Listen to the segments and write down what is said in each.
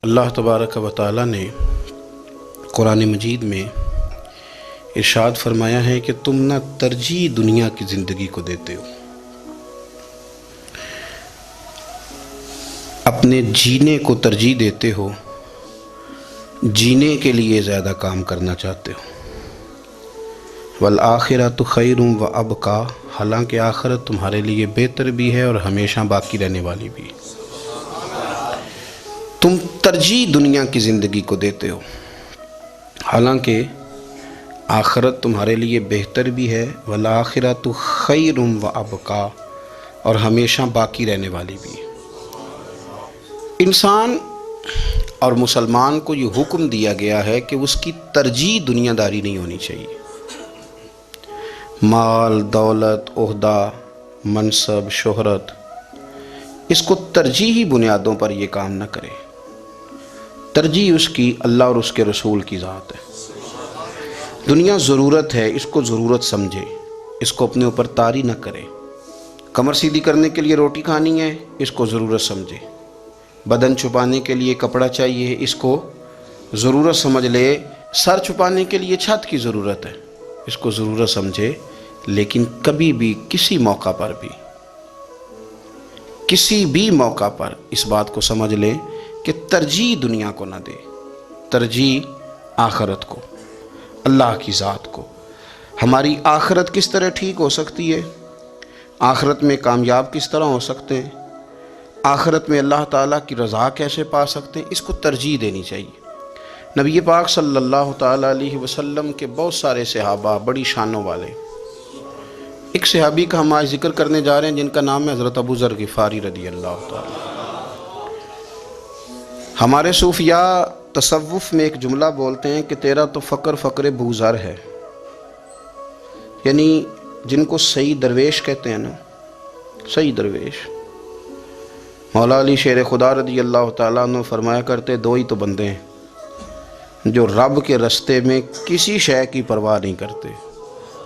اللہ تبارک و تعالی نے قرآن مجید میں ارشاد فرمایا ہے کہ تم نہ ترجیح دنیا کی زندگی کو دیتے ہو، اپنے جینے کو ترجیح دیتے ہو، جینے کے لیے زیادہ کام کرنا چاہتے ہو۔ والآخرۃ خیر وابقیٰ، حالانکہ آخرت تمہارے لیے بہتر بھی ہے اور ہمیشہ باقی رہنے والی بھی۔ تم ترجیح دنیا کی زندگی کو دیتے ہو، حالانکہ آخرت تمہارے لیے بہتر بھی ہے، والآخرۃ خیر وابقیٰ، اور ہمیشہ باقی رہنے والی بھی ہے۔ انسان اور مسلمان کو یہ حکم دیا گیا ہے کہ اس کی ترجیح دنیا داری نہیں ہونی چاہیے۔ مال، دولت، عہدہ، منصب، شہرت، اس کو ترجیحی بنیادوں پر یہ کام نہ کرے۔ ترجیح اس کی اللہ اور اس کے رسول کی ذات ہے۔ دنیا ضرورت ہے، اس کو ضرورت سمجھے، اس کو اپنے اوپر طاری نہ کرے۔ کمر سیدھی کرنے کے لیے روٹی کھانی ہے، اس کو ضرورت سمجھے۔ بدن چھپانے کے لیے کپڑا چاہیے، اس کو ضرورت سمجھ لے۔ سر چھپانے کے لیے چھت کی ضرورت ہے، اس کو ضرورت سمجھے، لیکن کبھی بھی کسی موقع پر اس بات کو سمجھ لے کہ ترجیح دنیا کو نہ دے، ترجیح آخرت کو، اللہ کی ذات کو۔ ہماری آخرت کس طرح ٹھیک ہو سکتی ہے، آخرت میں کامیاب کس طرح ہو سکتے ہیں، آخرت میں اللہ تعالیٰ کی رضا کیسے پا سکتے ہیں، اس کو ترجیح دینی چاہیے۔ نبی پاک صلی اللہ تعالیٰ علیہ وسلم کے بہت سارے صحابہ بڑی شانوں والے، ایک صحابی کا ہم آج ذکر کرنے جا رہے ہیں جن کا نام ہے حضرت ابو ذر غفاری رضی اللہ تعالیٰ۔ ہمارے صوفیاء تصوف میں ایک جملہ بولتے ہیں کہ تیرا تو فقر بو ذر ہے، یعنی جن کو صحیح درویش کہتے ہیں نا، صحیح درویش۔ مولا علی شیر خدا رضی اللہ تعالیٰ عنہ فرمایا کرتے، دو ہی تو بندے ہیں جو رب کے رستے میں کسی شے کی پرواہ نہیں کرتے۔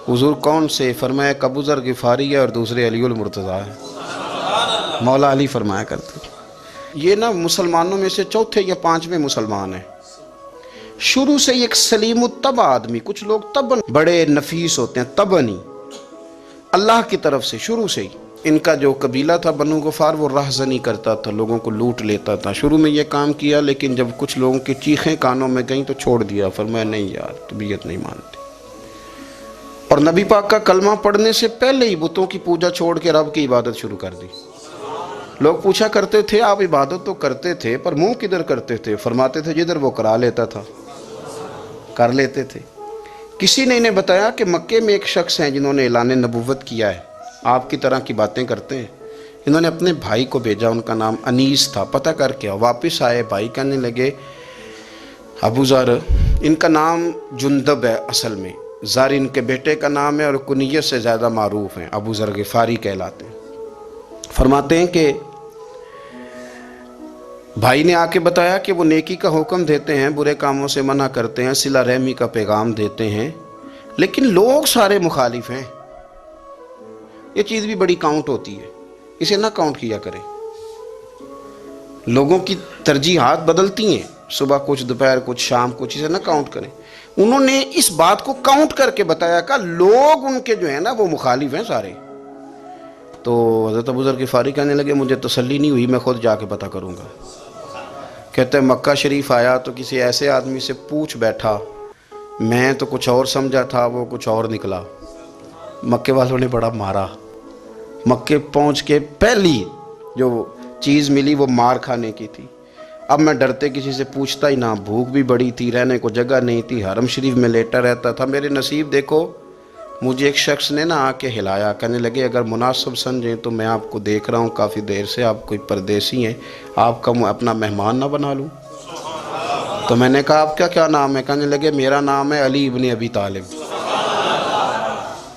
حضور کون سے؟ فرمایا ایک ابو ذر غفاری ہے اور دوسرے علی المرتضیٰ ہے۔ مولا علی فرمایا کرتے یہ نا مسلمانوں میں سے چوتھے یا پانچویں مسلمان ہیں۔ شروع سے ایک سلیم الطبع آدمی، کچھ لوگ طبعاً بڑے نفیس ہوتے ہیں، طبعاً ہی اللہ کی طرف سے شروع سے ہی۔ ان کا جو قبیلہ تھا بنو غفار، وہ راہزنی کرتا تھا، لوگوں کو لوٹ لیتا تھا۔ شروع میں یہ کام کیا، لیکن جب کچھ لوگوں کی چیخیں کانوں میں گئیں تو چھوڑ دیا، فرمایا نہیں یار، طبیعت نہیں مانتی۔ اور نبی پاک کا کلمہ پڑھنے سے پہلے ہی بتوں کی پوجا چھوڑ کے رب کی عبادت شروع کر دی۔ لوگ پوچھا کرتے تھے آپ عبادت تو کرتے تھے پر منہ کدھر کرتے تھے؟ فرماتے تھے جدھر وہ کرا لیتا تھا کر لیتے تھے۔ کسی نے انہیں بتایا کہ مکے میں ایک شخص ہیں جنہوں نے اعلان نبوت کیا ہے، آپ کی طرح کی باتیں کرتے ہیں۔ انہوں نے اپنے بھائی کو بھیجا، ان کا نام انیس تھا، پتہ کر کے واپس آئے۔ بھائی کہنے لگے ابو ذر، ان کا نام جندب ہے، اصل میں ذر ان کے بیٹے کا نام ہے اور کنیت سے زیادہ معروف ہیں، ابو ذر غفاری کہلاتے ہیں۔ فرماتے ہیں کہ بھائی نے آ کے بتایا کہ وہ نیکی کا حکم دیتے ہیں، برے کاموں سے منع کرتے ہیں، صلہ رحمی کا پیغام دیتے ہیں، لیکن لوگ سارے مخالف ہیں۔ یہ چیز بھی بڑی کاؤنٹ ہوتی ہے، اسے نہ کاؤنٹ کیا کریں۔ لوگوں کی ترجیحات بدلتی ہیں، صبح کچھ، دوپہر کچھ، شام کچھ، اسے نہ کاؤنٹ کریں۔ انہوں نے اس بات کو کاؤنٹ کر کے بتایا کہ لوگ ان کے جو ہیں نا وہ مخالف ہیں سارے۔ تو حضرت ابو ذر غفاری کہنے لگے مجھے تسلی نہیں ہوئی، میں خود جا کے پتہ کروں گا۔ کہتے ہیں مکہ شریف آیا تو کسی ایسے آدمی سے پوچھ بیٹھا، میں تو کچھ اور سمجھا تھا، وہ کچھ اور نکلا۔ مکے والوں نے بڑا مارا۔ مکے پہنچ کے پہلی جو چیز ملی وہ مار کھانے کی تھی۔ اب میں ڈرتے کسی سے پوچھتا ہی نہ، بھوک بھی بڑی تھی، رہنے کو جگہ نہیں تھی، حرم شریف میں لیٹا رہتا تھا۔ میرے نصیب دیکھو، مجھے ایک شخص نے نہ آ کے ہلایا، کہنے لگے اگر مناسب سمجھیں تو میں آپ کو دیکھ رہا ہوں کافی دیر سے، آپ کوئی پردیسی ہیں، آپ کا اپنا مہمان نہ بنا لوں؟ تو میں نے کہا آپ کا کیا نام ہے؟ کہنے لگے میرا نام ہے علی ابن ابی طالب۔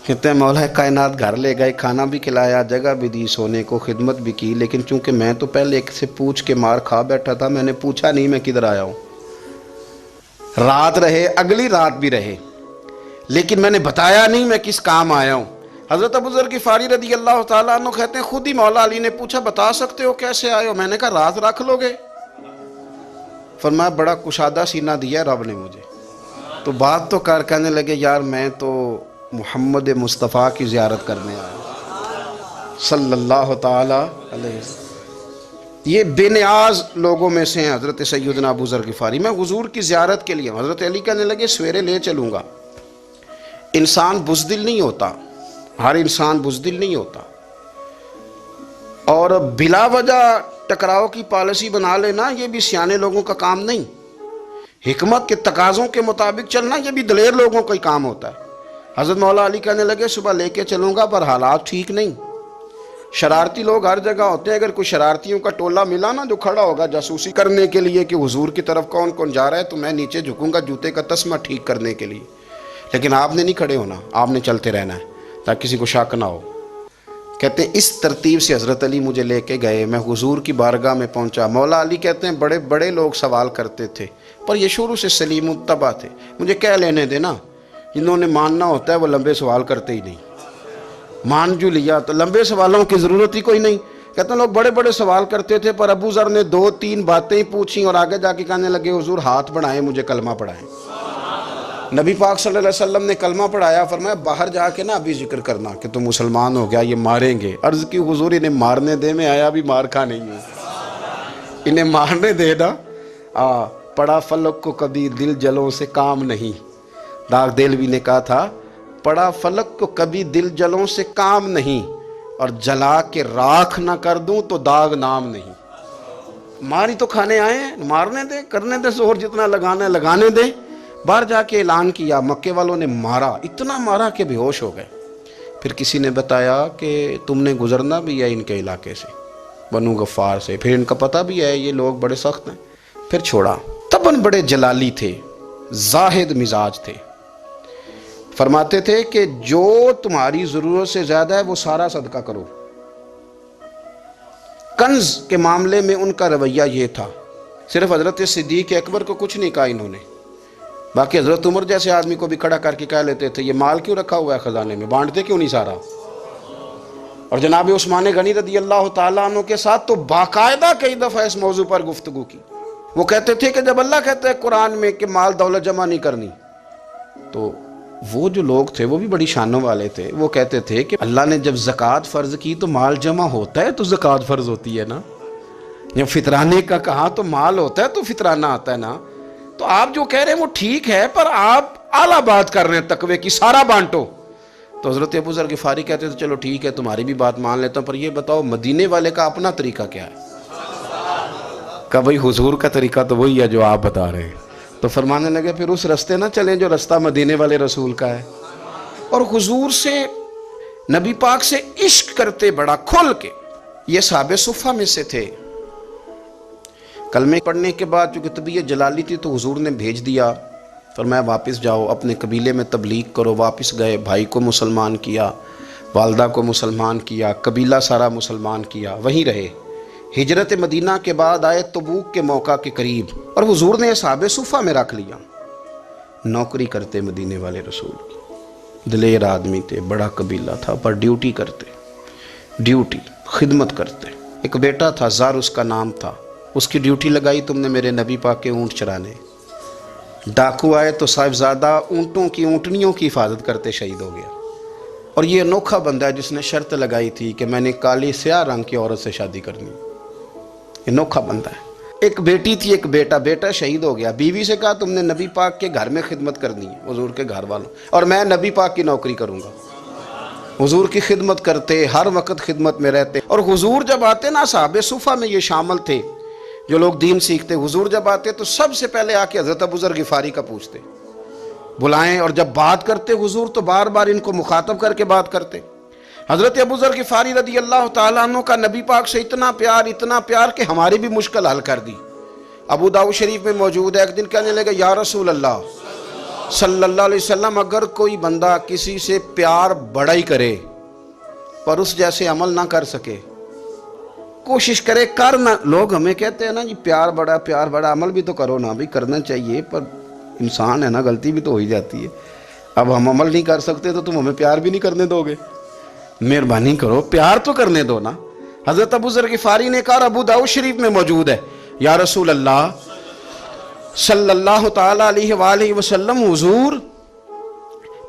کہتے ہیں مولا کائنات گھر لے گئے، کھانا بھی کھلایا، جگہ بھی دی سونے کو، خدمت بھی کی، لیکن چونکہ میں تو پہلے ایک سے پوچھ کے مار کھا بیٹھا تھا، میں نے پوچھا نہیں میں کدھر آیا ہوں۔ رات رہے، اگلی رات بھی رہے، لیکن میں نے بتایا نہیں میں کس کام آیا ہوں۔ حضرت ابو ذر غفاری رضی اللہ تعالیٰ عنہ کہتے ہیں خود ہی مولا علی نے پوچھا بتا سکتے ہو کیسے آئے ہو؟ میں نے کہا رات رکھ لو گے؟ فرمایا بڑا کشادہ سینہ دیا رب نے مجھے. تو بات تو کر کہنے لگے یار میں تو محمد مصطفیٰ کی زیارت کرنے آیا صلی اللہ تعالی علیہ وسلم. یہ بے نیاز لوگوں میں سے ہیں حضرت سیدنا ابو ذر غفاری. میں حضور کی زیارت کے لیے. حضرت علی کہنے لگے سویرے لے چلوں گا. انسان بزدل نہیں ہوتا، ہر انسان بزدل نہیں ہوتا، اور بلا وجہ ٹکراؤ کی پالیسی بنا لینا یہ بھی سیانے لوگوں کا کام نہیں. حکمت کے تقاضوں کے مطابق چلنا یہ بھی دلیر لوگوں کا ہی کام ہوتا ہے. حضرت مولا علی کہنے لگے صبح لے کے چلوں گا پر حالات ٹھیک نہیں. شرارتی لوگ ہر جگہ ہوتے ہیں. اگر کوئی شرارتیوں کا ٹولہ ملا نا جو کھڑا ہوگا جاسوسی کرنے کے لیے کہ حضور کی طرف کون کون جا رہا ہے تو میں نیچے جھکوں گا جوتے کا تسمہ ٹھیک کرنے کے لیے. لیکن آپ نے نہیں کھڑے ہونا، آپ نے چلتے رہنا ہے تاکہ کسی کو شک نہ ہو. کہتے ہیں اس ترتیب سے حضرت علی مجھے لے کے گئے. میں حضور کی بارگاہ میں پہنچا. مولا علی کہتے ہیں بڑے بڑے لوگ سوال کرتے تھے پر یہ شروع سے سلیم الطبع تھے. مجھے کہہ لینے دینا، جنہوں نے ماننا ہوتا ہے وہ لمبے سوال کرتے ہی نہیں. مان جو لیا تو لمبے سوالوں کی ضرورت ہی کوئی نہیں. کہتے ہیں لوگ بڑے بڑے سوال کرتے تھے پر ابو ذر نے 2-3 باتیں پوچھیں اور آگے جا کے کہنے لگے حضور ہاتھ بڑھائیں مجھے کلمہ پڑھائیں. نبی پاک صلی اللہ علیہ وسلم نے کلمہ پڑھایا. فرمایا باہر جا کے نا ابھی ذکر کرنا کہ تم مسلمان ہو گیا، یہ ماریں گے. عرض کی حضور انہیں مارنے دے، میں آیا بھی مار کھا نہیں ہوں، انہیں مارنے دے نا. پڑا فلک کو کبھی دل جلوں سے کام نہیں. داغ دلوی نے کہا تھا پڑا فلک کو کبھی دل جلوں سے کام نہیں، اور جلا کے راکھ نہ کر دوں تو داغ نام نہیں. ماری تو کھانے آئے ہیں، مارنے دیں، کرنے دیں زور جتنا لگانا ہے لگانے دیں. باہر جا کے اعلان کیا. مکے والوں نے مارا، اتنا مارا کہ بے ہوش ہو گئے. پھر کسی نے بتایا کہ تم نے گزرنا بھی ہے ان کے علاقے سے، بنو غفار سے. پھر ان کا پتہ بھی ہے یہ لوگ بڑے سخت ہیں. پھر چھوڑا. تباً بڑے جلالی تھے، زاہد مزاج تھے. فرماتے تھے کہ جو تمہاری ضرورت سے زیادہ ہے وہ سارا صدقہ کرو. کنز کے معاملے میں ان کا رویہ یہ تھا. صرف حضرت صدیق اکبر کو کچھ نہیں کہا انہوں نے، باقی حضرت عمر جیسے آدمی کو بھی کھڑا کر کے کہہ لیتے تھے یہ مال کیوں رکھا ہوا ہے خزانے میں، بانٹتے کیوں نہیں سارا. اور جناب عثمان غنی رضی اللہ تعالیٰ عنہ کے ساتھ تو باقاعدہ کئی دفعہ اس موضوع پر گفتگو کی. وہ کہتے تھے کہ جب اللہ کہتا ہے قرآن میں کہ مال دولت جمع نہیں کرنی، تو وہ جو لوگ تھے وہ بھی بڑی شانوں والے تھے. وہ کہتے تھے کہ اللہ نے جب زکوٰۃ فرض کی تو مال جمع ہوتا ہے تو زکوٰۃ فرض ہوتی ہے نا. جب فطرانے کا کہا تو مال ہوتا ہے تو فطرانہ آتا ہے نا. تو آپ جو کہہ رہے ہیں وہ ٹھیک ہے پر آپ اعلیٰ بات کر رہے ہیں تقوی کی، سارا بانٹو. تو حضرت ابو ذر غفاری کہتے تھے چلو ٹھیک ہے تمہاری بھی بات مان لیتا ہوں، پر یہ بتاؤ مدینے والے کا اپنا طریقہ کیا ہے؟ کہ بھئی حضور کا طریقہ تو وہی ہے جو آپ بتا رہے ہیں. تو فرمانے لگے پھر اس رستے نہ چلیں جو رستہ مدینے والے رسول کا ہے. اور حضور سے نبی پاک سے عشق کرتے بڑا کھل کے. یہ صحابہ صفہ میں سے تھے. کلمے پڑھنے کے بعد چونکہ طبیعت جلالی تھی تو حضور نے بھیج دیا، فرمایا واپس جاؤ اپنے قبیلے میں تبلیغ کرو. واپس گئے، بھائی کو مسلمان کیا، والدہ کو مسلمان کیا، قبیلہ سارا مسلمان کیا، وہیں رہے. ہجرت مدینہ کے بعد آئے تبوک کے موقع کے قریب، اور حضور نے صحابہ صفہ میں رکھ لیا. نوکری کرتے مدینے والے رسول کی، دلیر آدمی تھے، بڑا قبیلہ تھا، پر ڈیوٹی کرتے، ڈیوٹی خدمت کرتے. ایک بیٹا تھا زار اس کا نام تھا. اس کی ڈیوٹی لگائی تم نے میرے نبی پاک کے اونٹ چرانے. ڈاکو آئے تو صاحبزادہ اونٹوں کی اونٹنیوں کی حفاظت کرتے شہید ہو گیا. اور یہ انوکھا بندہ ہے جس نے شرط لگائی تھی کہ میں نے کالی سیاہ رنگ کی عورت سے شادی کرنی. انوکھا بندہ ہے. ایک بیٹی تھی ایک بیٹا، بیٹا شہید ہو گیا. بیوی سے کہا تم نے نبی پاک کے گھر میں خدمت کرنی ہے، حضور کے گھر والوں، اور میں نبی پاک کی نوکری کروں گا. حضور کی خدمت کرتے، ہر وقت خدمت میں رہتے. اور حضور جب آتے نا، صحابہ صفہ میں یہ شامل تھے جو لوگ دین سیکھتے، حضور جب آتے تو سب سے پہلے آ کے حضرت ابو ذر غفاری کا پوچھتے، بلائیں. اور جب بات کرتے حضور تو بار بار ان کو مخاطب کر کے بات کرتے. حضرت ابو ذر غفاری رضی اللہ تعالیٰ عنہ کا نبی پاک سے اتنا پیار کہ ہماری بھی مشکل حل کر دی. ابو داؤد شریف میں موجود ہے. ایک دن کہنے لگے یا رسول اللہ صلی اللہ علیہ وسلم، اگر کوئی بندہ کسی سے پیار بڑا ہی کرے پر اس جیسے عمل نہ کر سکے، کوشش کرے کرنا. لوگ ہمیں کہتے ہیں نا جی پیار بڑا، عمل بھی تو کرو نا. بھی کرنا چاہیے پر انسان ہے نا، غلطی بھی تو ہو ہی جاتی ہے. اب ہم عمل نہیں کر سکتے تو تم ہمیں پیار بھی نہیں کرنے دو گے؟ مہربانی کرو پیار تو کرنے دو نا. حضرت ابو ذر غفاری نے کہا، ابو داؤد شریف میں موجود ہے، یا رسول اللہ صلی اللہ تعالیٰ علیہ وآلہ وسلم حضور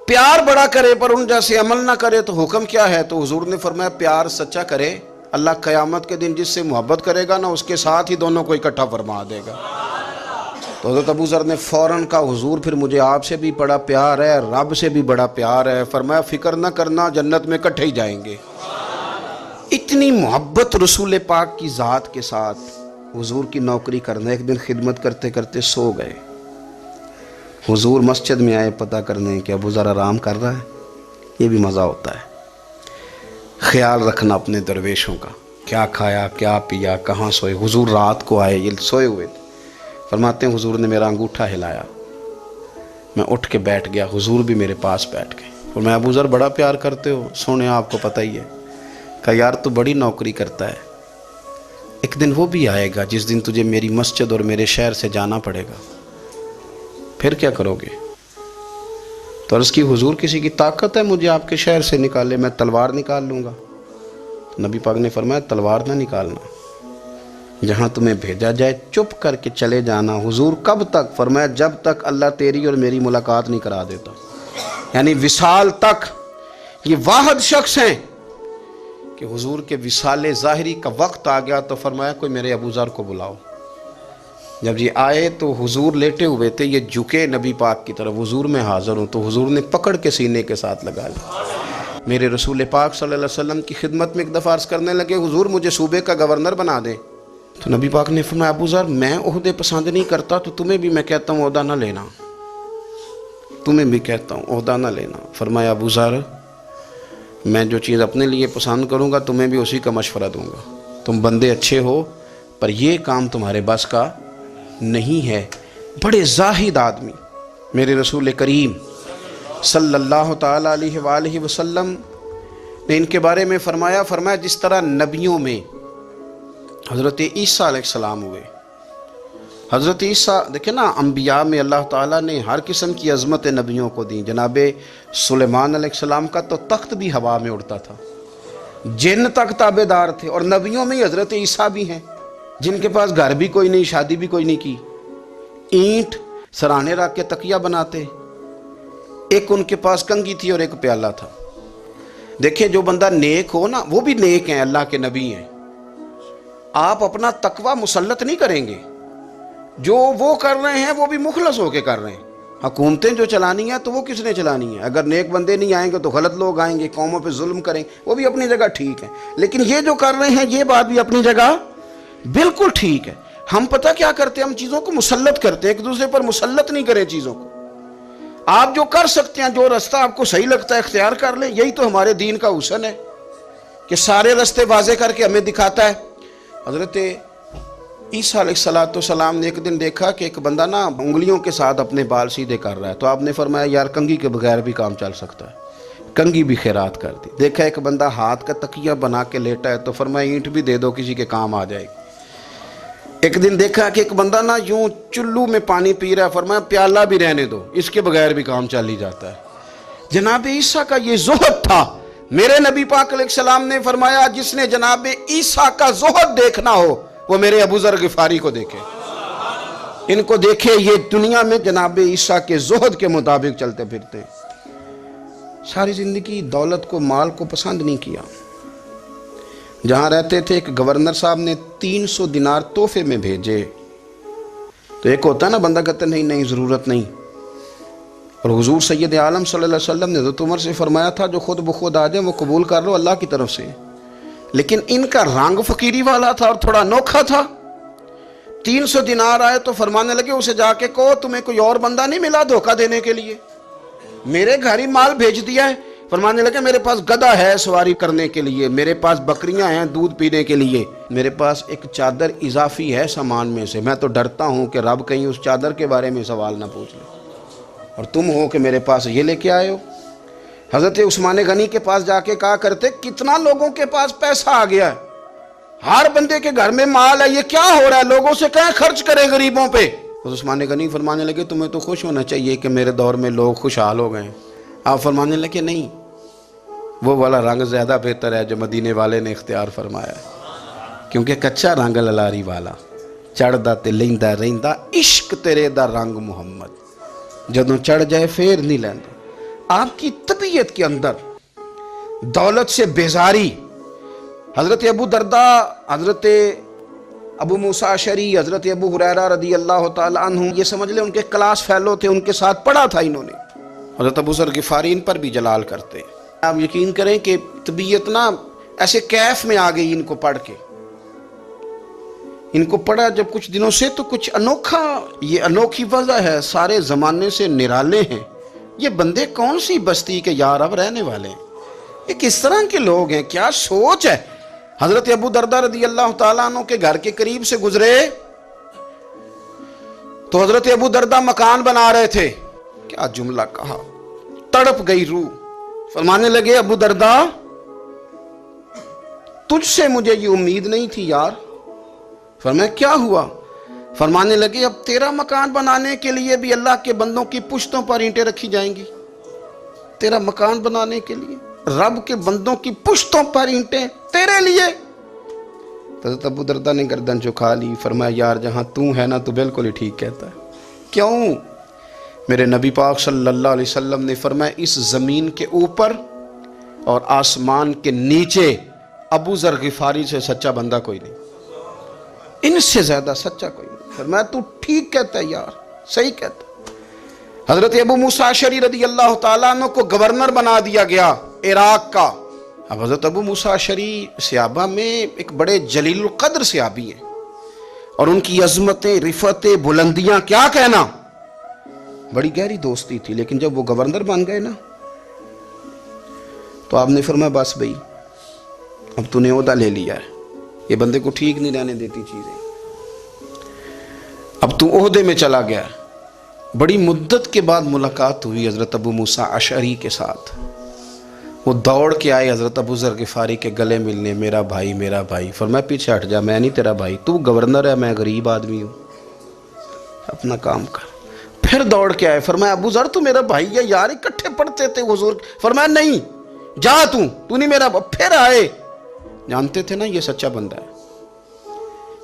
پیار بڑا کرے پر ان جیسے عمل نہ کرے تو حکم کیا ہے؟ تو حضور نے فرمایا پیار سچا کرے، اللہ قیامت کے دن جس سے محبت کرے گا نا اس کے ساتھ ہی دونوں کو اکٹھا فرما دے گا۔ تو حضرت ابو ذر نے فوراً کہا حضور پھر مجھے آپ سے بھی بڑا پیار ہے، رب سے بھی بڑا پیار ہے۔ فرمایا فکر نہ کرنا، جنت میں اکٹھے ہی جائیں گے۔ اتنی محبت رسول پاک کی ذات کے ساتھ حضور کی نوکری کرنا۔ ایک دن خدمت کرتے کرتے سو گئے، حضور مسجد میں آئے پتہ کرنے کہ ابو ذر آرام کر رہا ہے۔ یہ بھی مزہ ہوتا ہے، خیال رکھنا اپنے درویشوں کا، کیا کھایا کیا پیا کہاں سوئے۔ حضور رات کو آئے، یہ سوئے ہوئے تھے، فرماتے ہیں حضور نے میرا انگوٹھا ہلایا، میں اٹھ کے بیٹھ گیا، حضور بھی میرے پاس بیٹھ گئے۔ اور میں ابو ذر بڑا پیار کرتے ہو؟ سونے آپ کو پتہ ہی ہے۔ کہا یار تو بڑی نوکری کرتا ہے، ایک دن وہ بھی آئے گا جس دن تجھے میری مسجد اور میرے شہر سے جانا پڑے گا، پھر کیا کرو گے؟ تو عرض کی حضور کسی کی طاقت ہے مجھے آپ کے شہر سے نکالے؟ میں تلوار نکال لوں گا۔ نبی پاک نے فرمایا تلوار نہ نکالنا، جہاں تمہیں بھیجا جائے چپ کر کے چلے جانا۔ حضور کب تک؟ فرمایا جب تک اللہ تیری اور میری ملاقات نہیں کرا دیتا، یعنی وصال تک۔ یہ واحد شخص ہیں کہ حضور کے وصال ظاہری کا وقت آ گیا تو فرمایا کوئی میرے ابو ذر کو بلاؤ۔ جب یہ آئے تو حضور لیٹے ہوئے تھے، یہ جھکے نبی پاک کی طرف، حضور میں حاضر ہوں، تو حضور نے پکڑ کے سینے کے ساتھ لگا لیا۔ میرے رسول پاک صلی اللہ علیہ وسلم کی خدمت میں ایک دفعہ عرض کرنے لگے حضور مجھے صوبے کا گورنر بنا دیں۔ تو نبی پاک نے فرمایا ابو ذر میں عہدے پسند نہیں کرتا، تو تمہیں بھی میں کہتا ہوں عہدہ نہ لینا، تمہیں بھی کہتا ہوں عہدہ نہ لینا۔ فرمایا ابو ذر میں جو چیز اپنے لیے پسند کروں گا تمہیں بھی اسی کا مشورہ دوں گا، تم بندے اچھے ہو پر یہ کام تمہارے بس کا نہیں ہے۔ بڑے زاہد آدمی میرے رسول کریم صلی اللہ تعالیٰ علیہ وآلہ وسلم نے ان کے بارے میں فرمایا جس طرح نبیوں میں حضرت عیسیٰ علیہ السلام ہوئے، حضرت عیسیٰ دیکھیں نا، انبیاء میں اللہ تعالیٰ نے ہر قسم کی عظمت نبیوں کو دی۔ جناب سلیمان علیہ السلام کا تو تخت بھی ہوا میں اڑتا تھا، جن تک تابع دار تھے، اور نبیوں میں حضرت عیسیٰ بھی ہیں جن کے پاس گھر بھی کوئی نہیں، شادی بھی کوئی نہیں کی، اینٹ سرانے رکھ کے تکیہ بناتے، ایک ان کے پاس کنگھی تھی اور ایک پیالہ تھا۔ دیکھیں جو بندہ نیک ہو نا وہ بھی نیک ہیں، اللہ کے نبی ہیں۔ آپ اپنا تقوی مسلط نہیں کریں گے، جو وہ کر رہے ہیں وہ بھی مخلص ہو کے کر رہے ہیں۔ حکومتیں جو چلانی ہیں تو وہ کس نے چلانی ہے؟ اگر نیک بندے نہیں آئیں گے تو غلط لوگ آئیں گے، قوموں پہ ظلم کریں، وہ بھی اپنی جگہ ٹھیک ہے، لیکن یہ جو کر رہے ہیں یہ بات بھی اپنی جگہ بالکل ٹھیک ہے۔ ہم پتہ کیا کرتے ہیں، ہم چیزوں کو مسلط کرتے ہیں، ایک دوسرے پر مسلط نہیں کریں چیزوں کو۔ آپ جو کر سکتے ہیں، جو رستہ آپ کو صحیح لگتا ہے اختیار کر لیں، یہی تو ہمارے دین کا حسن ہے کہ سارے رستے واضح کر کے ہمیں دکھاتا ہے۔ حضرت عیسیٰ علیہ السلام نے ایک دن دیکھا کہ ایک بندہ نا انگلیوں کے ساتھ اپنے بال سیدھے کر رہا ہے، تو آپ نے فرمایا یار کنگھی کے بغیر بھی کام چل سکتا ہے، کنگھی بھی خیرات کر دی۔ دیکھا ایک بندہ ہاتھ کا تکیہ بنا کے لیٹا ہے، تو فرمایا اینٹ بھی دے دو، کسی کے کام آ جائے گی۔ ایک دن دیکھا کہ ایک بندہ نا یوں چلو میں پانی پی رہا ہے، فرمایا پیالہ بھی رہنے دو، اس کے بغیر بھی کام چل ہی جاتا ہے۔ جناب عیسیٰ کا یہ زہد تھا۔ میرے نبی پاک علیہ السلام نے فرمایا جس نے جناب عیسیٰ کا زہد دیکھنا ہو وہ میرے ابو ذر غفاری کو دیکھے، ان کو دیکھے، یہ دنیا میں جناب عیسیٰ کے زہد کے مطابق چلتے پھرتے، ساری زندگی دولت کو مال کو پسند نہیں کیا۔ جہاں رہتے تھے ایک گورنر صاحب نے 300 دینار تحفے میں بھیجے، تو ایک ہوتا ہے نا بندہ کہتا نہیں نہیں ضرورت نہیں، اور حضور سید عالم صلی اللہ علیہ وسلم نے حضرت عمر سے فرمایا تھا جو خود بخود آ جائے وہ قبول کر لو اللہ کی طرف سے، لیکن ان کا رنگ فقیری والا تھا اور تھوڑا انوکھا تھا۔ 300 دینار آئے تو فرمانے لگے اسے جا کے کہو تمہیں کوئی اور بندہ نہیں ملا دھوکہ دینے کے لیے، میرے گھر ہی مال بھیج دیا ہے۔ فرمانے لگے میرے پاس گدھا ہے سواری کرنے کے لیے، میرے پاس بکریاں ہیں دودھ پینے کے لیے، میرے پاس ایک چادر اضافی ہے سامان میں سے، میں تو ڈرتا ہوں کہ رب کہیں اس چادر کے بارے میں سوال نہ پوچھ لے، اور تم ہو کہ میرے پاس یہ لے کے آئے ہو۔ حضرت عثمان غنی کے پاس جا کے کہا کرتے کتنا لوگوں کے پاس پیسہ آ گیا ہے، ہر بندے کے گھر میں مال ہے، یہ کیا ہو رہا ہے، لوگوں سے کہیں خرچ کریں غریبوں پہ۔ عثمان غنی فرمانے لگے تمہیں تو خوش ہونا چاہیے کہ میرے دور میں لوگ خوشحال ہو گئے ہیں۔ آپ فرمانے لگے نہیں، وہ والا رنگ زیادہ بہتر ہے جو مدینے والے نے اختیار فرمایا ہے، کیونکہ کچا رنگ للاری والا چڑھدا تے لیندا رہندا عشق تیرے دا رنگ محمد، جدوں چڑھ جائے پھر نہیں لیندا۔ آپ کی طبیعت کے اندر دولت سے بیزاری، حضرت ابو درداء، حضرت ابو موسیٰ اشعری، حضرت ابو ہریرہ رضی اللہ تعالیٰ عنہ، یہ سمجھ لیں ان کے کلاس فیلو تھے، ان کے ساتھ پڑھا تھا انہوں نے۔ حضرت ابو ذر غفاری ان پر بھی جلال کرتے ہیں۔ آپ یقین کریں کہ طبیعت نا ایسے کیف میں آ گئی ان کو پڑھ کے، ان کو پڑھا جب کچھ دنوں سے تو کچھ انوکھا، یہ انوکھی وجہ ہے، سارے زمانے سے نرالے ہیں یہ بندے، کون سی بستی کے یار اب رہنے والے ہیں، یہ کس طرح کے لوگ ہیں، کیا سوچ ہے۔ حضرت ابو درداء رضی اللہ تعالیٰ عنہ کے گھر کے قریب سے گزرے تو حضرت ابو درداء مکان بنا رہے تھے، کیا جملہ کہا، تڑپ گئی روح، فرمانے لگے ابو درداء تجھ سے مجھے یہ امید نہیں تھی یار۔ فرمایا کیا ہوا؟ فرمانے لگے اب تیرا مکان بنانے کے لیے بھی اللہ کے بندوں کی پشتوں پر اینٹیں رکھی جائیں گی، تیرا مکان بنانے کے لیے رب کے بندوں کی پشتوں پر اینٹیں تیرے لیے۔ حضرت ابو درداء نے گردن جھکا لی، فرمایا یار جہاں تو ہے نا تو بالکل ہی ٹھیک کہتا ہے۔ کیوں؟ میرے نبی پاک صلی اللہ علیہ وسلم نے فرمایا اس زمین کے اوپر اور آسمان کے نیچے ابو ذر غفاری سے سچا بندہ کوئی نہیں، ان سے زیادہ سچا کوئی نہیں۔ فرمایا تو ٹھیک کہتا ہے یار، صحیح کہتا ہے۔ حضرت ابو موسیٰ اشعری رضی اللہ تعالیٰ عنہ کو گورنر بنا دیا گیا عراق کا۔ اب حضرت ابو موسیٰ اشعری صحابہ میں ایک بڑے جلیل القدر صحابی ہیں، اور ان کی عظمتیں، رفتیں، بلندیاں کیا کہنا، بڑی گہری دوستی تھی۔ لیکن جب وہ گورنر بن گئے نا تو آپ نے فرمایا بس بھئی اب تو نے عہدہ لے لیا ہے، یہ بندے کو ٹھیک نہیں رہنے دیتی چیزیں، اب تو عہدے میں چلا گیا ہے۔ بڑی مدت کے بعد ملاقات ہوئی حضرت ابو موسیٰ اشعری کے ساتھ، وہ دوڑ کے آئے حضرت ابو ذر غفاری کے گلے ملنے، میرا بھائی میرا بھائی۔ فرمایا پیچھے ہٹ جا، میں نہیں تیرا بھائی، تو گورنر ہے، میں غریب آدمی ہوں، اپنا کام کر۔ پھر دوڑ کے آئے، فرمایا ابو ذر تو میرا بھائی ہے یار، اکٹھے پڑھتے تھے حضور۔ فرمایا نہیں جا تو نہیں میرا۔ پھر آئے، جانتے تھے نا یہ سچا بندہ ہے،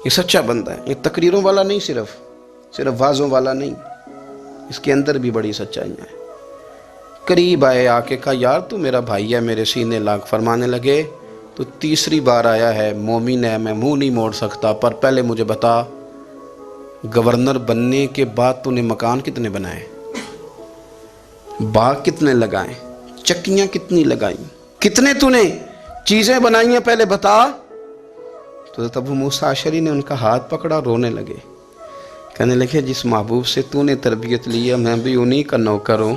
یہ سچا بندہ ہے، یہ تقریروں والا نہیں، صرف وعظوں والا نہیں، اس کے اندر بھی بڑی سچائیاں ہیں۔ قریب آئے، آ کے کہا یار تو میرا بھائی ہے، میرے سینے لاگ۔ فرمانے لگے تو تیسری بار آیا ہے، مومن ہے، میں منہ نہیں موڑ سکتا، پر پہلے مجھے بتا گورنر بننے کے بعد تو نے مکان کتنے بنائے، باغ کتنے لگائے، چکیاں کتنی لگائیں، کتنے تو نے چیزیں بنائی ہیں، پہلے بتا۔ تو حضرت ابو موسیٰ اشعری نے ان کا ہاتھ پکڑا، رونے لگے، کہنے لگے جس محبوب سے تو نے تربیت لی ہے میں بھی انہی کا نوکر ہوں،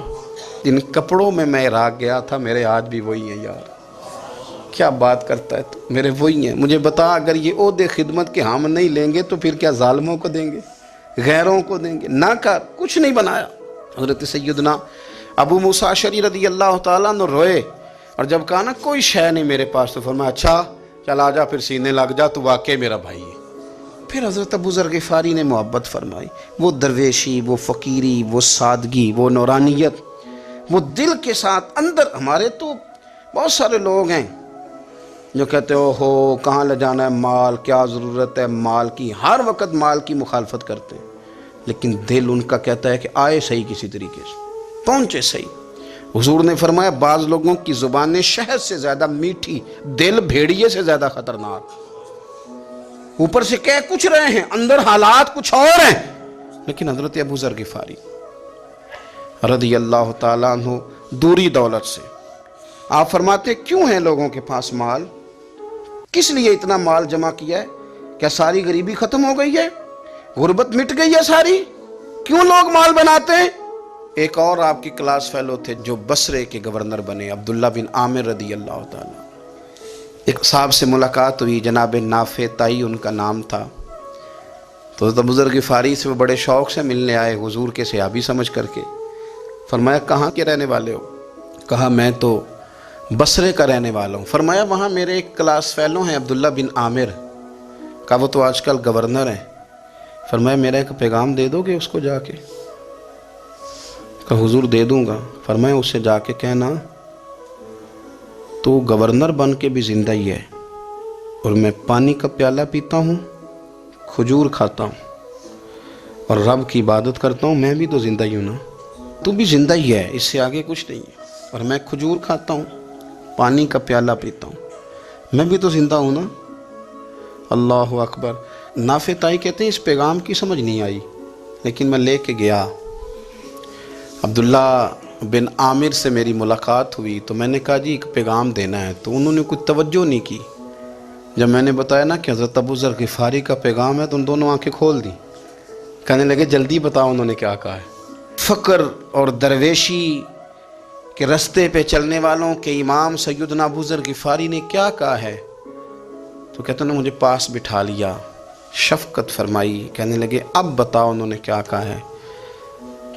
جن کپڑوں میں میں عراق گیا تھا میرے آج بھی وہی ہیں یار۔ کیا بات کرتا ہے تو، میرے وہی ہیں۔ مجھے بتا اگر یہ عہدے خدمت کے ہم نہیں لیں گے تو پھر کیا ظالموں کو دیں گے، غیروں کو دیں گے؟ نہ کر، کچھ نہیں بنایا۔ حضرت سیدنا ابو موسیٰ اشعری رضی اللہ تعالیٰ عنہ روئے، اور جب کہا نا کوئی شے نہیں میرے پاس، تو فرمایا اچھا چل آ جا، پھر سینے لگ جا، تو واقعی میرا بھائی ہے۔ پھر حضرت ابو ذر غفاری نے محبت فرمائی، وہ درویشی، وہ فقیری، وہ سادگی، وہ نورانیت، وہ دل کے ساتھ اندر۔ ہمارے تو بہت سارے لوگ ہیں جو کہتے ہو کہاں لے جانا ہے مال، کیا ضرورت ہے مال کی، ہر وقت مال کی مخالفت کرتے ہیں، لیکن دل ان کا کہتا ہے کہ آئے صحیح، کسی طریقے سے پہنچے صحیح۔ حضور نے فرمایا بعض لوگوں کی زبانیں شہد سے زیادہ میٹھی، دل بھیڑیے سے زیادہ خطرناک، اوپر سے کہہ کچھ رہے ہیں اندر حالات کچھ اور ہیں۔ لیکن حضرت ابو ذر غفاری رضی اللہ تعالیٰ عنہ دوری دولت سے، آپ فرماتے کیوں ہیں لوگوں کے پاس مال، کس لیے اتنا مال جمع کیا ہے؟ کیا ساری غریبی ختم ہو گئی ہے، غربت مٹ گئی ہے ساری؟ کیوں لوگ مال بناتے ہیں؟ ایک اور آپ کی کلاس فیلو تھے جو بصرے کے گورنر بنے، عبداللہ بن عامر رضی اللہ تعالیٰ۔ ایک صاحب سے ملاقات ہوئی، جناب نافع تائی ان کا نام تھا، تو حضرت ابو ذر غفاری سے وہ بڑے شوق سے ملنے آئے، حضور کے صحابی سمجھ کر کے۔ فرمایا کہاں کے رہنے والے ہو؟ کہا میں تو بصرے کا رہنے والا ہوں۔ فرمایا وہاں میرے ایک کلاس فیلو ہیں عبداللہ بن عامر، کہا وہ تو آج کل گورنر ہیں۔ فرمایا میرا ایک پیغام دے دو گے اس کو جا کے؟ کہا حضور دے دوں گا۔ فرمایا اس سے جا کے کہنا تو گورنر بن کے بھی زندہ ہی ہے، اور میں پانی کا پیالہ پیتا ہوں، کھجور کھاتا ہوں، اور رب کی عبادت کرتا ہوں، میں بھی تو زندہ ہی ہوں نا، تو بھی زندہ ہی ہے، اس سے آگے کچھ نہیں ہے۔ اور میں کھجور کھاتا ہوں، پانی کا پیالہ پیتا ہوں، میں بھی تو زندہ ہوں نا۔ اللہ اکبر۔ نافع تائی کہتے ہیں اس پیغام کی سمجھ نہیں آئی، لیکن میں لے کے گیا۔ عبداللہ بن عامر سے میری ملاقات ہوئی تو میں نے کہا جی ایک پیغام دینا ہے، تو انہوں نے کوئی توجہ نہیں کی۔ جب میں نے بتایا نا کہ حضرت ابو ذر غفاری کا پیغام ہے تو ان دونوں آنکھیں کھول دیں، کہنے لگے جلدی بتاؤ انہوں نے کیا کہا ہے۔ فقر اور درویشی کے رستے پہ چلنے والوں کے امام سیدنا ابو ذر غفاری نے کیا کہا ہے؟ تو کہتے ہیں مجھے پاس بٹھا لیا، شفقت فرمائی، کہنے لگے اب بتاؤ انہوں نے کیا کہا ہے۔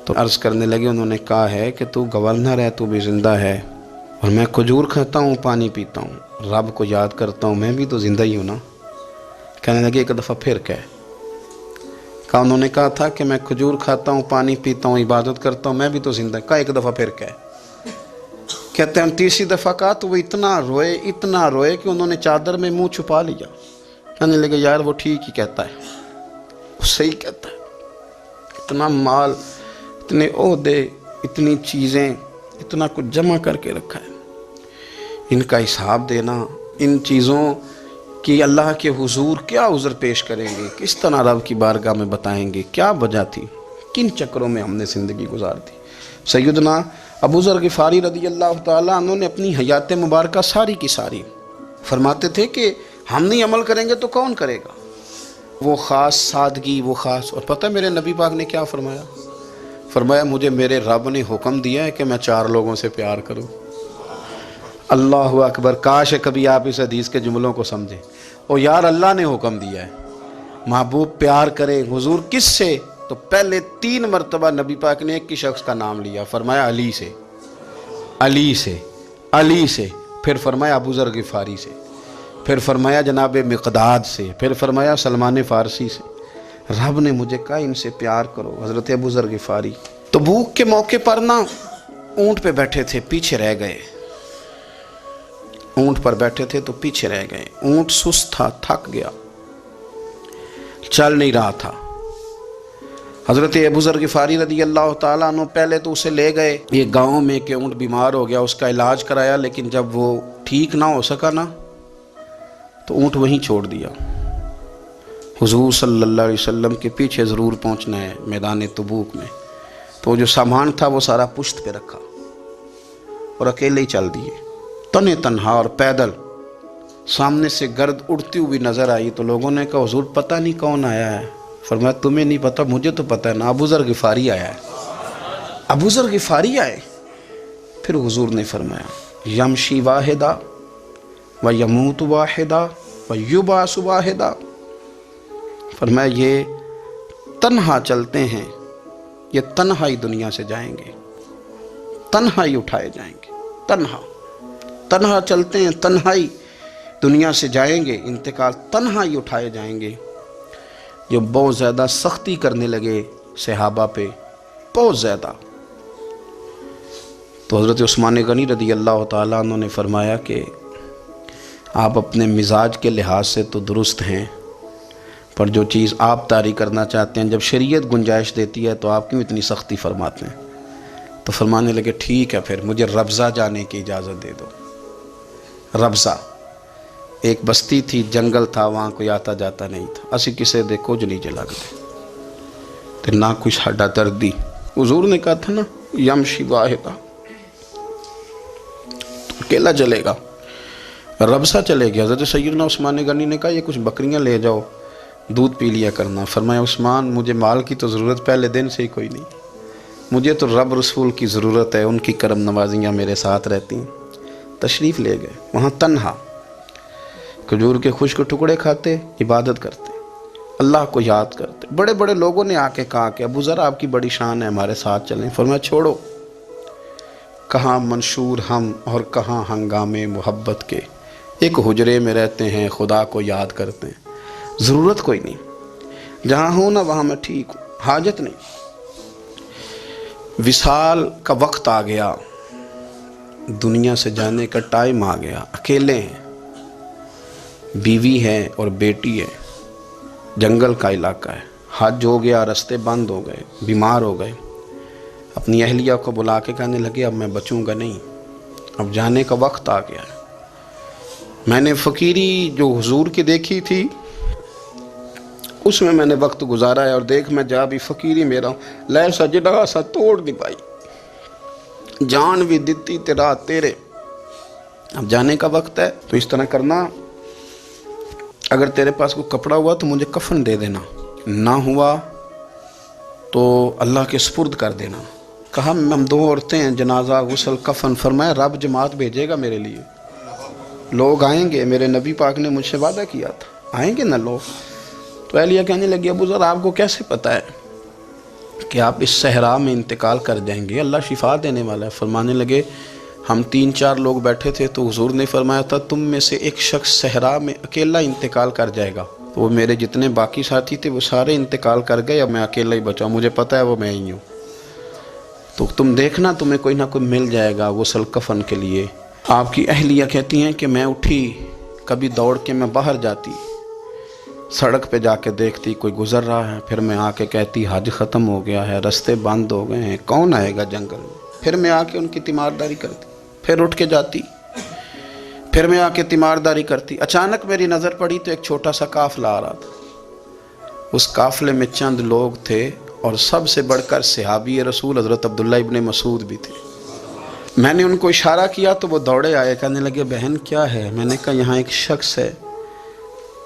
تو عرض کرنے لگے انہوں نے کہا ہے کہ تو گورنر ہے، تو بھی زندہ ہے، اور میں کھجور کھاتا ہوں، پانی پیتا ہوں، رب کو یاد کرتا ہوں، میں بھی تو زندہ ہی ہوں نا۔ کہنے لگے ایک دفعہ پھر کہا انہوں نے کہا تھا کہ میں کھجور کھاتا ہوں، پانی پیتا ہوں، عبادت کرتا ہوں، میں بھی تو زندہ، کہا ایک دفعہ پھر کہتے ہیں تیسری دفعہ کہا تو وہ اتنا روئے کہ انہوں نے چادر میں منہ چھپا لیا۔ کہنے لگے یار وہ ٹھیک ہی کہتا ہے، وہ صحیح کہتا ہے، اتنا مال، اتنے عہدے، اتنی چیزیں، اتنا کچھ جمع کر کے رکھا ہے، ان کا حساب دینا، ان چیزوں کی اللہ کے حضور کیا عذر پیش کریں گے، کس طرح رب کی بارگاہ میں بتائیں گے، کیا وجہ تھی، کن چکروں میں ہم نے زندگی گزار دی۔ سیدنا ابو ذر غفاری رضی اللہ تعالیٰ عنہ نے اپنی حیات مبارکہ ساری کی ساری فرماتے تھے کہ ہم نہیں عمل کریں گے تو کون کرے گا۔ وہ خاص سادگی، وہ خاص، اور پتہ میرے نبی پاک نے کیا فرمایا؟ فرمایا مجھے میرے رب نے حکم دیا ہے کہ میں 4 لوگوں سے پیار کروں۔ اللہ اکبر۔ کاش کبھی آپ اس حدیث کے جملوں کو سمجھیں۔ اور یار اللہ نے حکم دیا ہے محبوب پیار کرے، حضور کس سے؟ تو پہلے 3 مرتبہ نبی پاک نے ایک ہی شخص کا نام لیا، فرمایا علی سے، علی سے، علی سے، پھر فرمایا ابو ذر غفاری سے، پھر فرمایا جناب مقداد سے، پھر فرمایا سلمان فارسی سے۔ رب نے مجھے کہا ان سے پیار کرو۔ حضرت ابو ذر غفاری تبوک کے موقع پر نا اونٹ پہ بیٹھے تھے، پیچھے رہ گئے، اونٹ پر بیٹھے تھے تو پیچھے رہ گئے، اونٹ سست تھا، تھک گیا، چل نہیں رہا تھا۔ حضرت ابو ذر غفاری رضی اللہ تعالیٰ عنہ پہلے تو اسے لے گئے یہ گاؤں میں کہ اونٹ بیمار ہو گیا، اس کا علاج کرایا، لیکن جب وہ ٹھیک نہ ہو سکا نا تو اونٹ وہیں چھوڑ دیا۔ حضور صلی اللہ علیہ وسلم کے پیچھے ضرور پہنچنا ہے میدان تبوک میں، تو جو سامان تھا وہ سارا پشت پہ رکھا اور اکیلے ہی چل دیے، تنے تنہا اور پیدل۔ سامنے سے گرد اڑتی ہوئی نظر آئی تو لوگوں نے کہا حضور پتہ نہیں کون آیا ہے۔ فرمایا تمہیں نہیں پتہ، مجھے تو پتہ ہے نا، ابو ذر غفاری آیا ہے، ابو ذر غفاری آئے۔ پھر حضور نے فرمایا یمشی واحدہ و یموت واحدہ و یبعث واحدہ، فرمایا یہ تنہا چلتے ہیں، یہ تنہا ہی دنیا سے جائیں گے، تنہا ہی اٹھائے جائیں گے، تنہا چلتے ہیں، تنہا ہی دنیا سے جائیں گے، انتقال تنہا ہی اٹھائے جائیں گے۔ جو بہت زیادہ سختی کرنے لگے صحابہ پہ، بہت زیادہ، تو حضرت عثمان غنی رضی اللہ تعالیٰ عنہ نے فرمایا کہ آپ اپنے مزاج کے لحاظ سے تو درست ہیں، پر جو چیز آپ طاری کرنا چاہتے ہیں جب شریعت گنجائش دیتی ہے تو آپ کیوں اتنی سختی فرماتے ہیں؟ تو فرمانے لگے ٹھیک ہے پھر مجھے ربضہ جانے کی اجازت دے دو۔ ربضہ ایک بستی تھی، جنگل تھا، وہاں کوئی آتا جاتا نہیں تھا، اسی کسے دے کچھ نہیں جلا گئے تو نہ کوئی ہڈا دردی۔ حضور نے کہا تھا نا یمشی واحدہ، اکیلا چلے گا، ربضہ چلے گیا۔ حضرت سیدنا عثمان غنی نے کہا یہ کچھ بکریاں لے جاؤ، دودھ پی لیا کرنا۔ فرمایا عثمان مجھے مال کی تو ضرورت پہلے دن سے ہی کوئی نہیں، مجھے تو رب رسول کی ضرورت ہے، ان کی کرم نوازیاں میرے ساتھ رہتی ہیں۔ تشریف لے گئے، وہاں تنہا کھجور کے خشک ٹکڑے کھاتے، عبادت کرتے، اللہ کو یاد کرتے۔ بڑے بڑے لوگوں نے آ کے کہا کہ ابو ذر آپ کی بڑی شان ہے، ہمارے ساتھ چلیں۔ فرمایا چھوڑو، کہاں منشور ہم اور کہاں ہنگامے محبت کے، ایک حجرے میں رہتے ہیں، خدا کو یاد کرتے ہیں، ضرورت کوئی نہیں، جہاں ہوں نا وہاں میں ٹھیک ہوں، حاجت نہیں۔ وصال کا وقت آ گیا، دنیا سے جانے کا ٹائم آ گیا، اکیلے ہیں، بیوی ہے اور بیٹی ہے، جنگل کا علاقہ ہے، حج ہو گیا، راستے بند ہو گئے، بیمار ہو گئے، اپنی اہلیہ کو بلا کے کہنے لگے اب میں بچوں گا نہیں، اب جانے کا وقت آ گیا ہے۔ میں نے فقیری جو حضور کی دیکھی تھی اس میں نے وقت گزارا ہے، اور دیکھ میں جا بھی فقیری میرا ہوں، لے سجدہ سا توڑ نہیں پائی، جان بھی دیتی تیرا تیرے، اب جانے کا وقت ہے۔ تو اس طرح کرنا، اگر تیرے پاس کوئی کپڑا ہوا تو مجھے کفن دے دینا، نہ ہوا تو اللہ کے سپرد کر دینا۔ کہا ہم 2 عورتیں ہیں، جنازہ، غسل، کفن، فرمایا رب جماعت بھیجے گا میرے لیے، لوگ آئیں گے، میرے نبی پاک نے مجھ سے وعدہ کیا تھا آئیں گے نا لوگ۔ تو اہلیہ کہنے لگی ابو ذر آپ کو کیسے پتہ ہے کہ آپ اس صحرا میں انتقال کر جائیں گے، اللہ شفا دینے والا ہے۔ فرمانے لگے ہم 3-4 لوگ بیٹھے تھے تو حضور نے فرمایا تھا تم میں سے ایک شخص صحرا میں اکیلا انتقال کر جائے گا، تو وہ میرے جتنے باقی ساتھی تھے وہ سارے انتقال کر گئے، اب میں اکیلا ہی بچا، مجھے پتہ ہے وہ میں ہی ہوں، تو تم دیکھنا تمہیں کوئی نہ کوئی مل جائے گا غسل کفن کے لیے۔ آپ کی اہلیہ کہتی ہیں کہ میں اٹھی، کبھی دوڑ کے میں باہر جاتی، سڑک پہ جا کے دیکھتی کوئی گزر رہا ہے، پھر میں آ کے کہتی حج ختم ہو گیا ہے، راستے بند ہو گئے ہیں، کون آئے گا جنگل میں، پھر میں آ کے ان کی تیمارداری کرتی، پھر اٹھ کے جاتی، پھر میں آ کے تیمارداری کرتی۔ اچانک میری نظر پڑی تو ایک چھوٹا سا قافلہ آ رہا تھا، اس قافلے میں چند لوگ تھے اور سب سے بڑھ کر صحابی رسول حضرت عبداللہ ابن مسعود بھی تھے۔ میں نے ان کو اشارہ کیا تو وہ دوڑے آئے، کہنے لگے بہن کیا ہے؟ میں نے کہا یہاں ایک شخص ہے،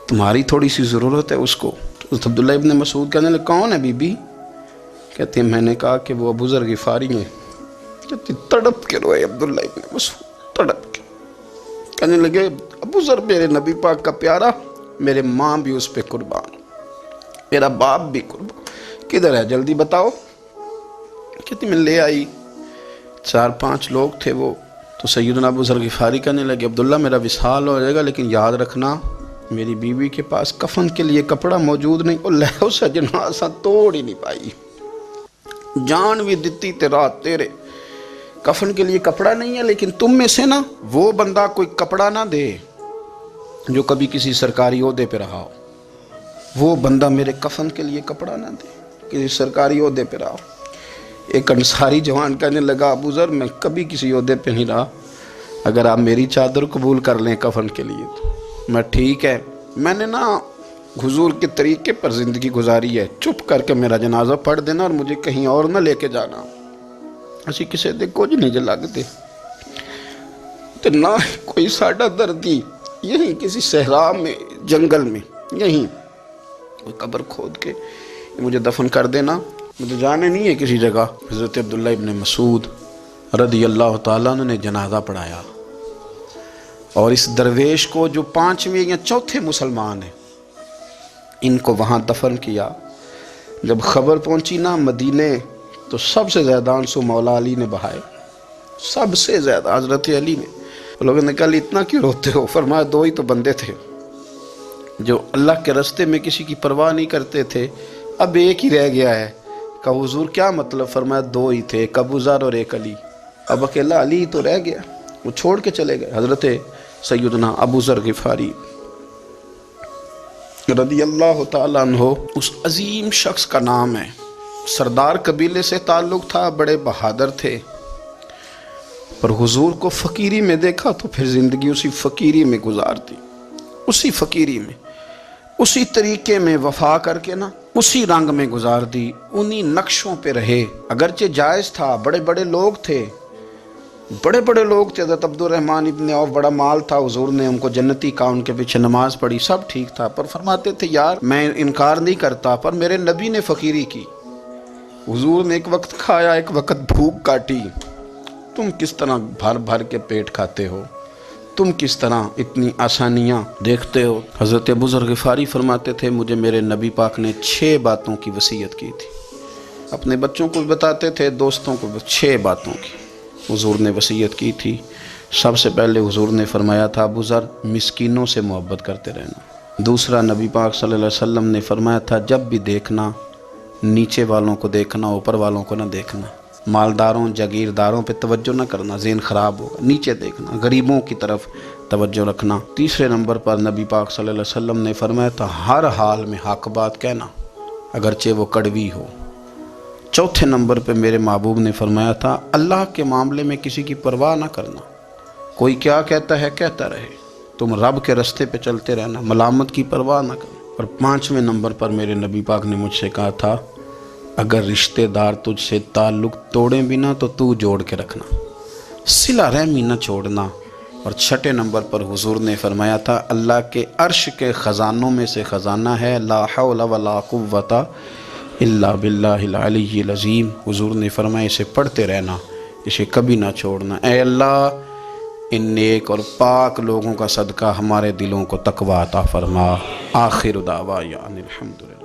تمہاری تھوڑی سی ضرورت ہے اس کو۔ تو عبداللہ ابن مسعود کہنے لگے کون ہے بی بی؟ کہتے ہیں میں نے کہا کہ وہ ابو ذر غفاری ہیں۔ کہتے تڑپ کے روئے عبداللہ ابن مسعود، تڑپ کے کہنے لگے ابو ذر میرے نبی پاک کا پیارا، میرے ماں بھی اس پہ قربان، میرا باپ بھی قربان، کدھر ہے جلدی بتاؤ۔ کہتی میں لے آئی، 4-5 لوگ تھے وہ، تو سیدنا ابو ذر غفاری کہنے لگے عبداللہ میرا وصال ہو جائے گا لیکن یاد رکھنا میری بیوی کے پاس کفن کے لیے کپڑا موجود نہیں، اور لہو سجنا سا توڑ ہی نہیں پائی، جان بھی دیتی تیرا تیرے، کفن کے لیے کپڑا نہیں ہے، لیکن تم میں سے نا وہ بندہ کوئی کپڑا نہ دے جو کبھی کسی سرکاری عہدے پہ رہا ہو، وہ بندہ میرے کفن کے لیے کپڑا نہ دے کسی سرکاری عہدے پہ رہا ہو۔ ایک انصاری جوان کہنے لگا ابو ذر میں کبھی کسی عہدے پہ نہیں رہا، اگر آپ میری چادر قبول کر لیں کفن کے لیے تو میں ٹھیک ہے، میں نے نا حضور کے طریقے پر زندگی گزاری ہے، چپ کر کے میرا جنازہ پڑھ دینا اور مجھے کہیں اور نہ لے کے جانا، اسی کسی دے کچھ نہیں لگتے تو نہ کوئی ساڈا دردی، یہیں کسی صحرا میں جنگل میں یہیں کوئی قبر کھود کے مجھے دفن کر دینا، مجھے جانے نہیں ہے کسی جگہ۔ حضرت عبداللہ ابن مسعود رضی اللہ تعالیٰ عنہ نے جنازہ پڑھایا، اور اس درویش کو جو 5ویں یا 4تھے مسلمان ہیں ان کو وہاں دفن کیا۔ جب خبر پہنچی نا مدینے تو سب سے زیادہ آنسو مولا علی نے بہائے، سب سے زیادہ حضرت علی نے۔ لوگوں نے کہا اتنا کیوں روتے ہو؟ فرمایا 2 ہی تو بندے تھے جو اللہ کے راستے میں کسی کی پرواہ نہیں کرتے تھے، اب ایک ہی رہ گیا ہے۔ کہا حضور کیا مطلب؟ فرمایا 2 ہی تھے، ایک ابو ذر اور ایک علی، اب اکیلا علی تو رہ گیا، وہ چھوڑ کے چلے گئے۔ حضرت سیدنا ابو ذر غفاری رضی اللہ تعالیٰ عنہ اس عظیم شخص کا نام ہے، سردار قبیلے سے تعلق تھا، بڑے بہادر تھے، پر حضور کو فقیری میں دیکھا تو پھر زندگی اسی فقیری میں گزارتی، اسی فقیری میں، اسی طریقے میں وفا کر کے نا اسی رنگ میں گزار دی، انہی نقشوں پہ رہے۔ اگرچہ جائز تھا، بڑے بڑے لوگ تھے، بڑے بڑے لوگ تھے، حضرت عبد الرحمن ابن عوف بڑا مال تھا، حضور نے ان کو جنتی کہا، ان کے پیچھے نماز پڑھی، سب ٹھیک تھا، پر فرماتے تھے یار میں انکار نہیں کرتا، پر میرے نبی نے فقیری کی، حضور نے ایک وقت کھایا ایک وقت بھوک کاٹی، تم کس طرح بھر بھر کے پیٹ کھاتے ہو، تم کس طرح اتنی آسانیاں دیکھتے ہو۔ حضرت ابو ذر غفاری فرماتے تھے مجھے میرے نبی پاک نے 6 باتوں کی وصیت کی تھی، اپنے بچوں کو بتاتے تھے، دوستوں کو 6 باتوں کی حضور نے وصیت کی تھی۔ سب سے پہلے حضور نے فرمایا تھا ابو ذر مسکینوں سے محبت کرتے رہنا۔ دوسرا نبی پاک صلی اللہ علیہ وسلم نے فرمایا تھا جب بھی دیکھنا نیچے والوں کو دیکھنا، اوپر والوں کو نہ دیکھنا، مالداروں جاگیرداروں پہ توجہ نہ کرنا، ذہن خراب ہوگا، نیچے دیکھنا، غریبوں کی طرف توجہ رکھنا۔ تیسرے نمبر پر نبی پاک صلی اللہ علیہ وسلم نے فرمایا تھا ہر حال میں حق بات کہنا، اگرچہ وہ کڑوی ہو۔ چوتھے نمبر پہ میرے محبوب نے فرمایا تھا اللہ کے معاملے میں کسی کی پرواہ نہ کرنا، کوئی کیا کہتا ہے کہتا رہے، تم رب کے رستے پہ چلتے رہنا، ملامت کی پرواہ نہ کرنا۔ اور پانچویں نمبر پر میرے نبی پاک نے مجھ سے کہا تھا اگر رشتہ دار تجھ سے تعلق توڑیں بھی نہ تو جوڑ کے رکھنا، صلہ رحمی نہ چھوڑنا۔ اور چھٹے نمبر پر حضور نے فرمایا تھا اللہ کے عرش کے خزانوں میں سے خزانہ ہے لا حول ولا قوت الا باللہ العلی العظیم۔ حضور نے فرمایا اسے پڑھتے رہنا، اسے کبھی نہ چھوڑنا۔ اے اللہ ان نیک اور پاک لوگوں کا صدقہ ہمارے دلوں کو تقویٰ عطا فرما۔ آخر دعوانا الحمدللہ۔